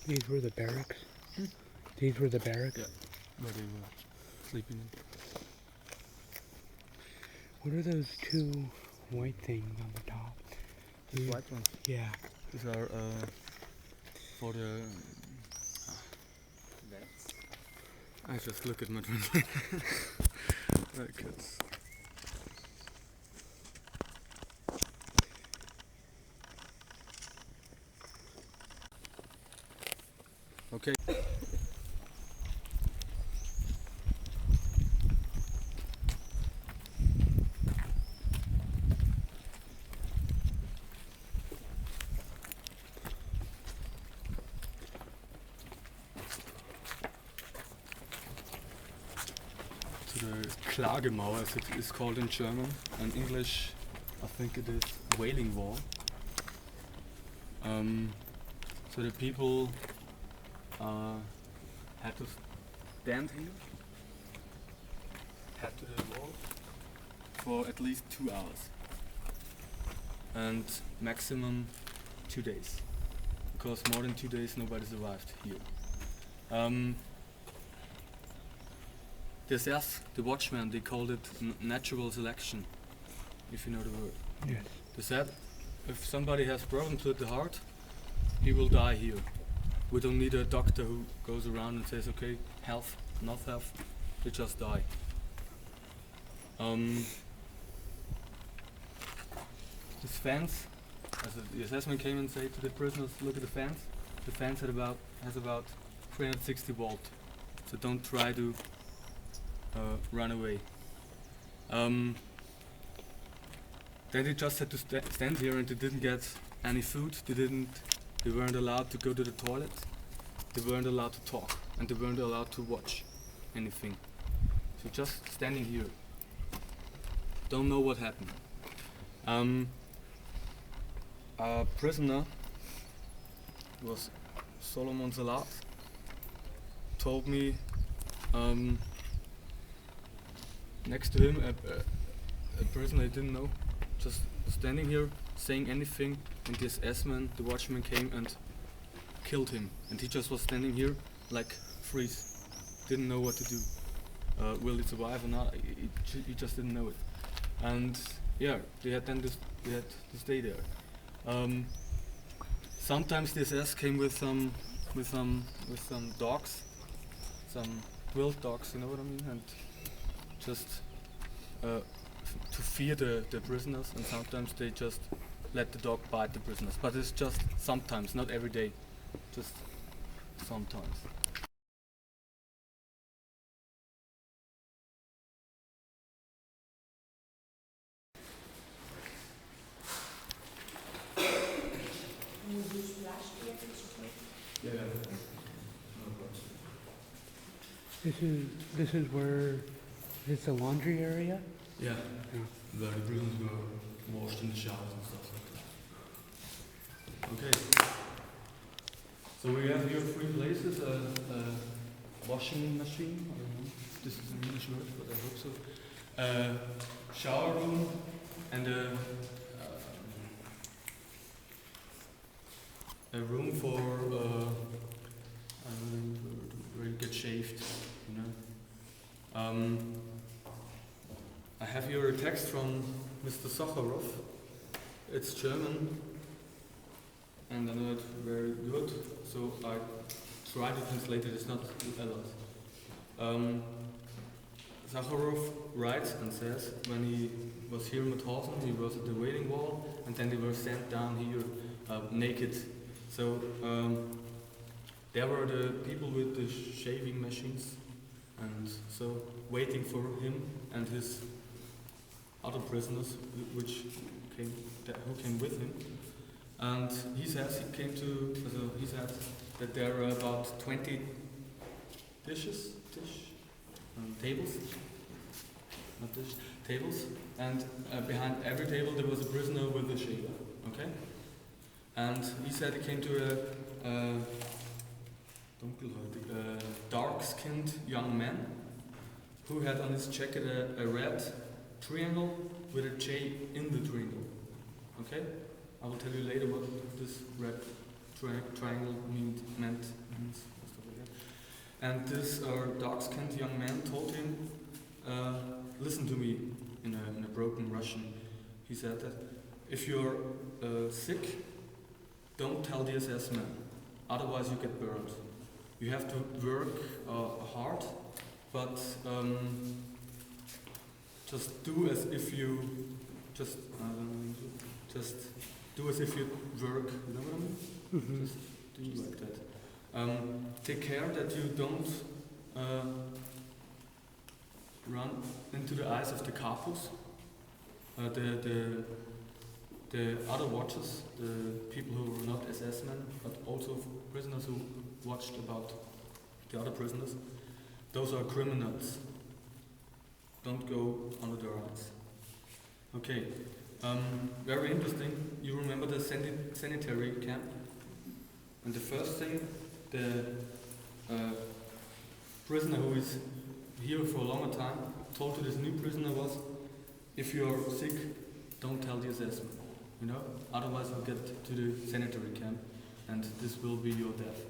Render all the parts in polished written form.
These were the barracks? Hmm? These were the barracks? Yeah, where they were sleeping. What are those two white things on the top? These white ones? Yeah. These are for the... Vets? I just look at my translator. Because... Okay. To the Klagemauer, as it is called in German. In English, I think it is Wailing Wall. So the people had to stand here, head to the wall, for at least 2 hours. And maximum 2 days. Because more than 2 days nobody survived here. The watchmen, they called it natural selection, if you know the word. Yes. They said, if somebody has problems with the heart, he will die here. We don't need a doctor who goes around and says, okay, health, not health, they just die. This fence, as the assessment came and said to the prisoners, look at the fence. The fence has about 360 volts, so don't try to run away. Then they just had to stand here, and they didn't get any food. They weren't allowed to go to the toilet. They weren't allowed to talk, and they weren't allowed to watch anything. So just standing here. Don't know what happened. A prisoner was Solomon Salat. Told me next to him a prisoner I didn't know, just standing here saying anything, and this S-man, the watchman, came and killed him, and he just was standing here like freeze, didn't know what to do. Will he survive or not? He just didn't know it. And yeah, they had to stay there. Sometimes the SS came with some dogs, some drilled dogs, you know what I mean, and just to fear the prisoners, and sometimes they just let the dog bite the prisoners. But it's just sometimes, not every day, just sometimes. Yeah. This is where it's a laundry area? Yeah. Yeah. Where the prisoners were washed in the showers and stuff like that. Okay. So we have here 3 places, a washing machine, I don't know if this is an English word, but I hope so. A shower room and a room for where you get shaved, you know. I have here a text from Mr. Sakharov. It's German, and I know it very good, so I try to translate it. It's not a lot. Sakharov writes and says, when he was here in Mauthausen, he was at the Wailing Wall, and then they were sent down here naked. So there were the people with the shaving machines, and so waiting for him and his other prisoners, who came with him. And he says he said that there are about 20 tables, and behind every table there was a prisoner with a shaver. Okay, and he said he came to a dark-skinned young man who had on his jacket a red triangle with a J in the triangle. Okay, I will tell you later what this red triangle meant. And this dark-skinned young man told him, listen to me, in a broken Russian. He said that if you're sick, don't tell the SS man, otherwise you get burned. You have to work hard, but just do as if you just do as if you work. You know what I mean? Mm-hmm. Just do like that. Take care that you don't run into the eyes of the capos, the other watchers, the people who were not SS men, but also prisoners who watched about the other prisoners. Those are criminals. Don't go under their eyes. Okay, very interesting. You remember the sanitary camp? And the first thing, the prisoner who is here for a longer time told to this new prisoner was, if you're sick, don't tell the SS man, you know? Otherwise you'll get to the sanitary camp and this will be your death.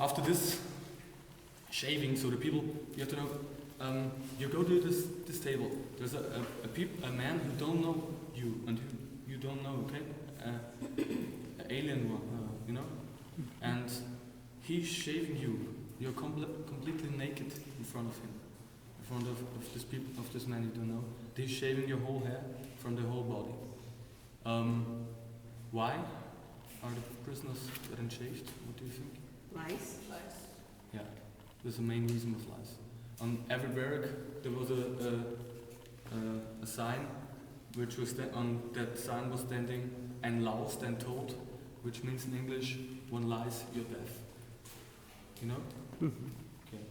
After this shaving, so the people, you have to know, you go to this table, there's a man who don't know you and you don't know, okay? An alien one, you know? And he's shaving you. You're completely naked in front of him, in front of this man you don't know. He's shaving your whole hair from the whole body. Why are the prisoners getting shaved? What do you think? Lice. Yeah, that's the main reason was lice. On every barrack there was a sign, which was on that sign was standing "En laus den Tod," which means in English, "One lies, you're death." You know? Mm-hmm. Okay.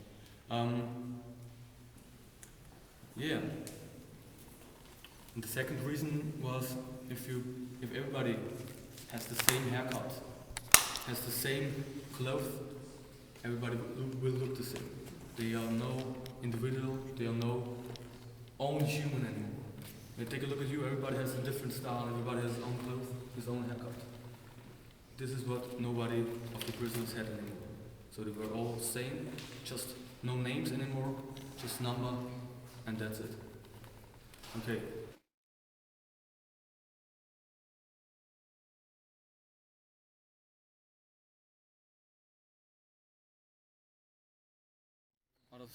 Yeah. And the second reason was if everybody has the same haircut, has the same clothes, everybody will look the same. They are no individual, they are no own human anymore. When you take a look at you, everybody has a different style, everybody has his own clothes, his own haircut. This is what nobody of the prisoners had anymore. So they were all the same, just no names anymore, just number, and that's it. Okay. Other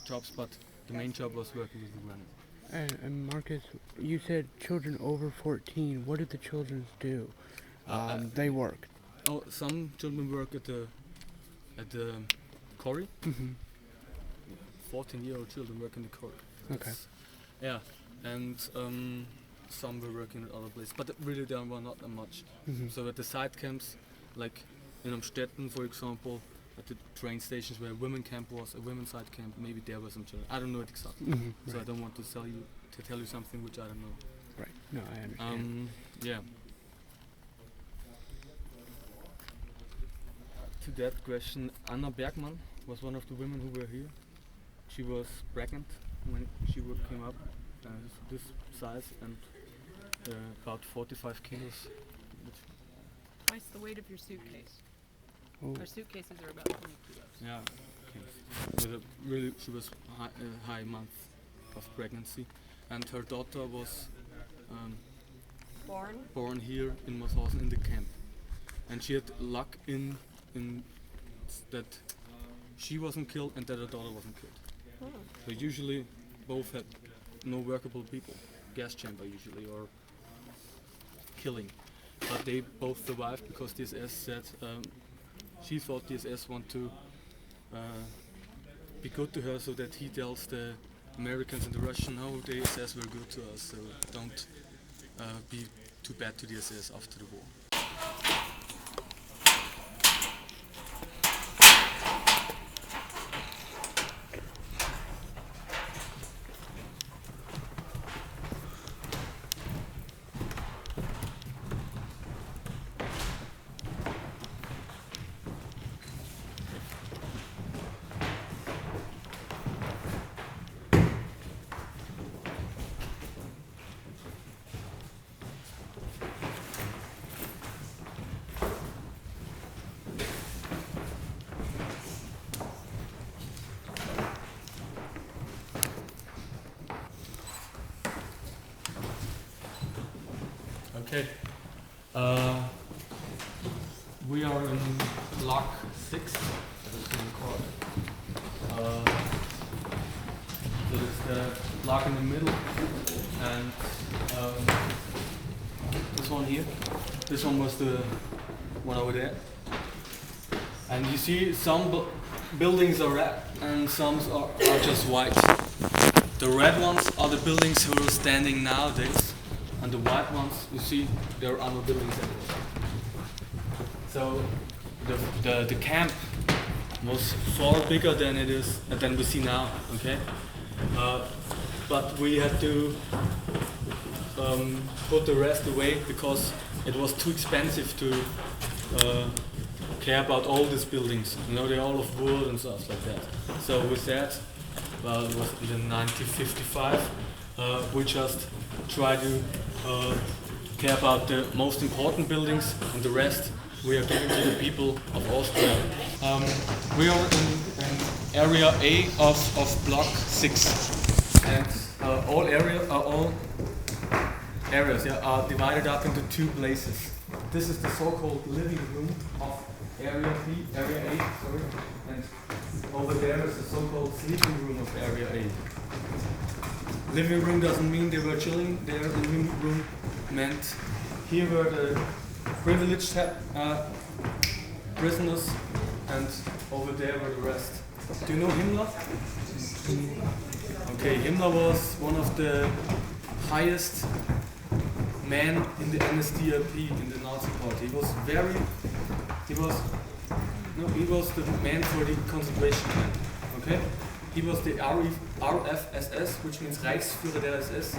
jobs, but the main job was working with the granite. And Marcus, you said children over 14. What did the children do? They work. Oh, some children work at the quarry. Mm-hmm. 14-year-old children work in the quarry. Okay. Yeah, and some were working at other places, but really there were not that much. Mm-hmm. So at the side camps, like in Amstetten, for example, at the train stations where a women camp was, a women's side camp, maybe there were some children. I don't know it exactly, Mm-hmm. so Right. I don't want to tell you something which I don't know. Right. No, I understand. Yeah. To that question, Anna Bergman was one of the women who were here. She was pregnant when she came up, this size and about 45 kilos. Twice the weight of your suitcase. Oh. Our suitcases are about 20 kilos. Yeah, she was high month of pregnancy, and her daughter was born here in Mauthausen in the camp, and she had luck in that she wasn't killed and that her daughter wasn't killed. Oh. So usually both had no workable people, gas chamber usually, or killing. But they both survived because the SS said she thought the SS want to be good to her so that he tells the Americans and the Russians, no, the SS were good to us, so don't be too bad to the SS after the war. Okay. We are in block 6. So it's the block in the middle, and this one here. This one was the one over there. And you see some buildings are red and some are just white. The red ones are the buildings who are standing nowadays, and the white ones, you see, there are other buildings everywhere. So the camp was far bigger than it is than we see now. Okay, but we had to put the rest away because it was too expensive to care about all these buildings. You know, they're all of wood and stuff like that. So with that, well, it was in 1955. We just try to care about the most important buildings, and the rest we are giving to the people of Austria. We are in area A of block 6, and all areas are divided up into 2 places. This is the so-called living room of area B, area A, sorry, and over there is the so-called sleeping room of area A. Living room doesn't mean they were chilling there. Living room meant here were the privileged prisoners, and over there were the rest. Do you know Himmler? Okay, Himmler was one of the highest men in the NSDAP, in the Nazi party. He was the man for the concentration camp. Okay? He was the RFSS, which means Reichsführer der SS,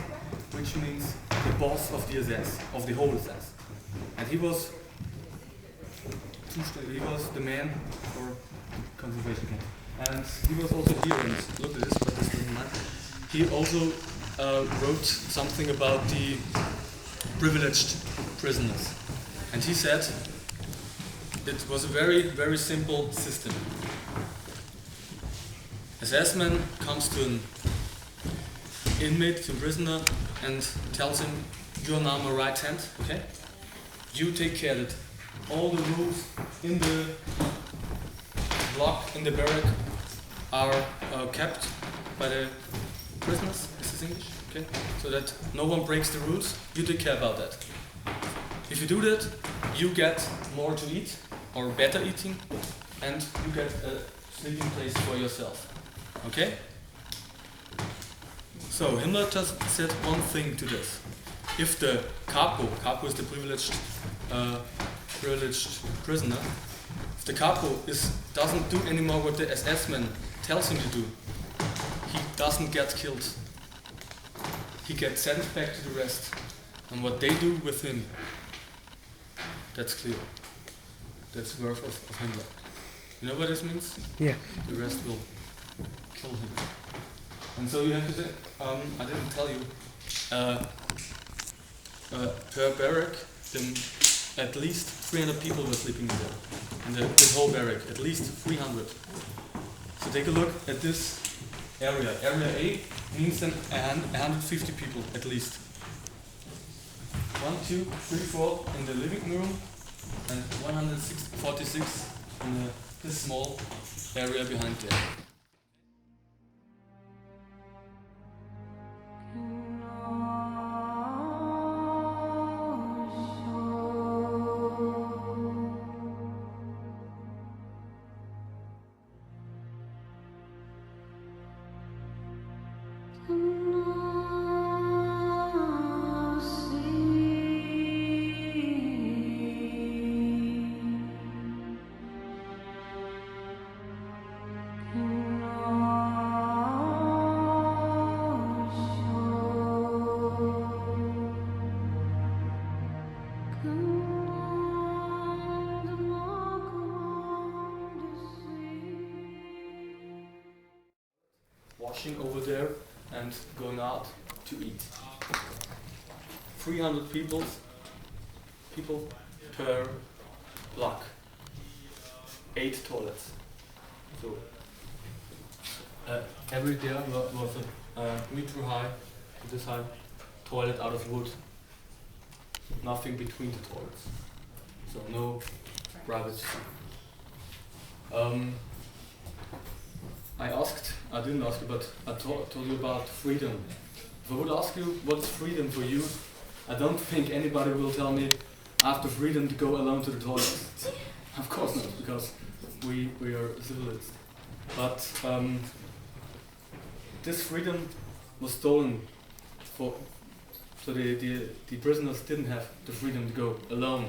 which means the boss of the SS, of the whole SS. And he was the man for concentration camp. And he was also here, and look at this, but this doesn't matter. He also wrote something about the privileged prisoners. And he said it was a very, very simple system. SS man comes to an inmate, to a prisoner, and tells him, "You're now my right hand, okay? You take care that all the rules in the block, in the barrack, are kept by the prisoners." Is this English? Okay. So that no one breaks the rules. You take care about that. If you do that, you get more to eat, or better eating, and you get a sleeping place for yourself. Okay? So Himmler just said one thing to this. If the capo is the privileged prisoner, if the capo doesn't do anymore what the SS man tells him to do, he doesn't get killed. He gets sent back to the rest. And what they do with him, that's clear. That's worth of Himmler. You know what this means? Yeah. The rest will kill him. And so you have to say, I didn't tell you, per barrack, at least 300 people were sleeping there. In the whole barrack, at least 300. So take a look at this area. Area A means then 150 people at least. 1, 2, 3, 4 in the living room, and 146 in this small area behind there. Washing over there and going out to eat. 300 people per block. 8 toilets. So every there was a meter high, this high toilet out of wood. nothing between the toilets. So no privacy. I didn't ask you, but I told you about freedom. If I would ask you what's freedom for you, I don't think anybody will tell me I have the freedom to go alone to the toilet. Of course not, because we are civilized. But this freedom was stolen so the prisoners didn't have the freedom to go alone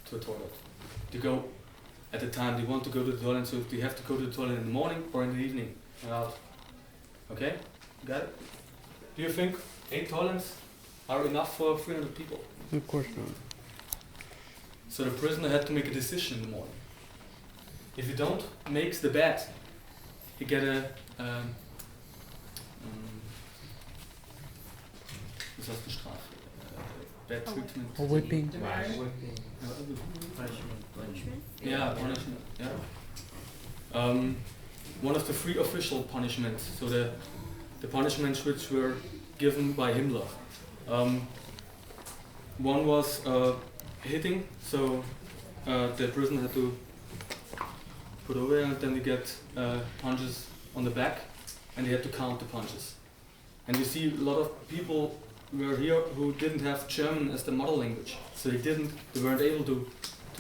to a toilet. To go at the time they want to go to the toilet, so they have to go to the toilet in the morning or in the evening and out. Okay? Got it? Do you think 8 toilets are enough for 300 people? Of course not. So the prisoner had to make a decision in the morning. If he don't makes the bed, he get a was heißt die Strafe? Bad treatment. A whipping. Yeah, punishment. Yeah. One of the 3 official punishments. So the punishments which were given by Himmler. One was hitting. So the prisoner had to put over, and then they get punches on the back, and they had to count the punches. And you see a lot of people were here who didn't have German as the mother language, so they weren't able to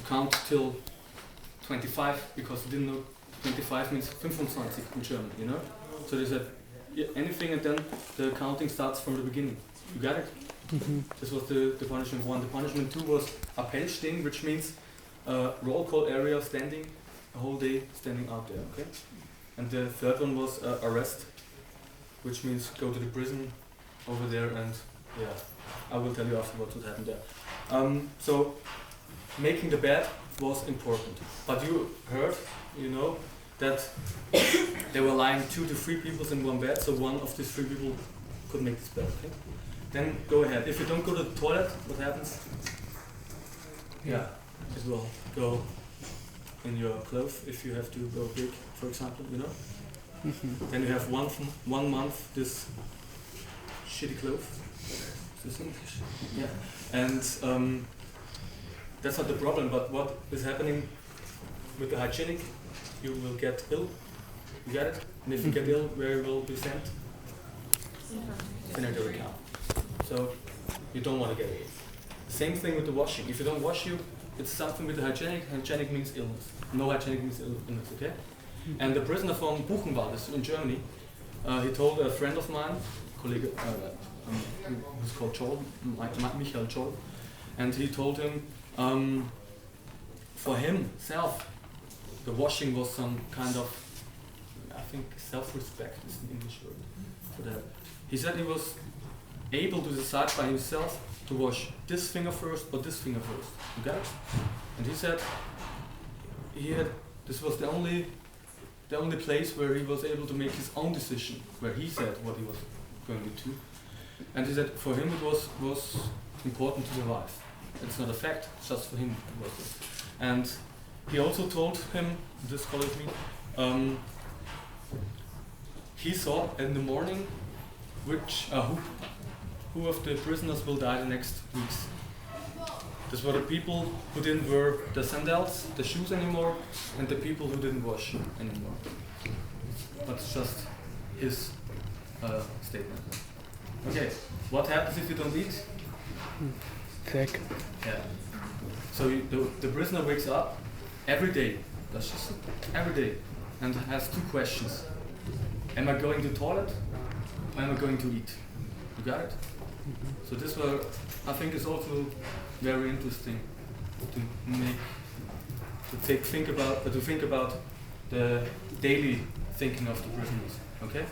count till 25, because they didn't know 25 means 25 in German, you know? So they said anything, and then the counting starts from the beginning. You got it? Mm-hmm. This was the punishment 1. The punishment 2 was Appellstehen, which means roll call area, standing a whole day, standing out there. Okay. And the third one was arrest, which means go to the prison over there, and yeah, I will tell you afterwards what happened there. So making the bed was important, but you heard, you know, that they were lying 2 to 3 people in one bed, so one of these 3 people could make this bed. Okay. Then go ahead. If you don't go to the toilet, what happens? Yeah, it will go in your clothes if you have to go big, for example, you know. Mm-hmm. Then you have 1 month this shitty clothes. Is this English? Yeah. And that's not the problem, but what is happening with the hygienic, you will get ill. You get it? And if you get ill, where you will be sent? Sanitary camp. So you don't want to get ill. Same thing with the washing. If you don't wash you, it's something with the hygienic. Hygienic means illness. No hygienic means illness, okay? And the prisoner from Buchenwald in Germany, he told a friend of mine, colleague, who's called Joel, Michael Joel, and he told him, for himself, the washing was some kind of, I think, self-respect is an English word for that. He said he was able to decide by himself to wash this finger first or this finger first. You got it? And he said this was the only place where he was able to make his own decision, where he said what he was going to do. And he said for him it was important to survive. It's not a fact, it's just for him it was. And he also told him, this colleague me, he saw in the morning who of the prisoners will die the next weeks. These were the people who didn't wear the sandals, the shoes anymore, and the people who didn't wash anymore. But it's just his statement. Okay, what happens if you don't eat? Sick. Yeah. So the prisoner wakes up every day, that's just every day, and has 2 questions. Am I going to the toilet, or am I going to eat? You got it? So this were, I think, is also very interesting to think about the daily thinking of the prisoners. Okay.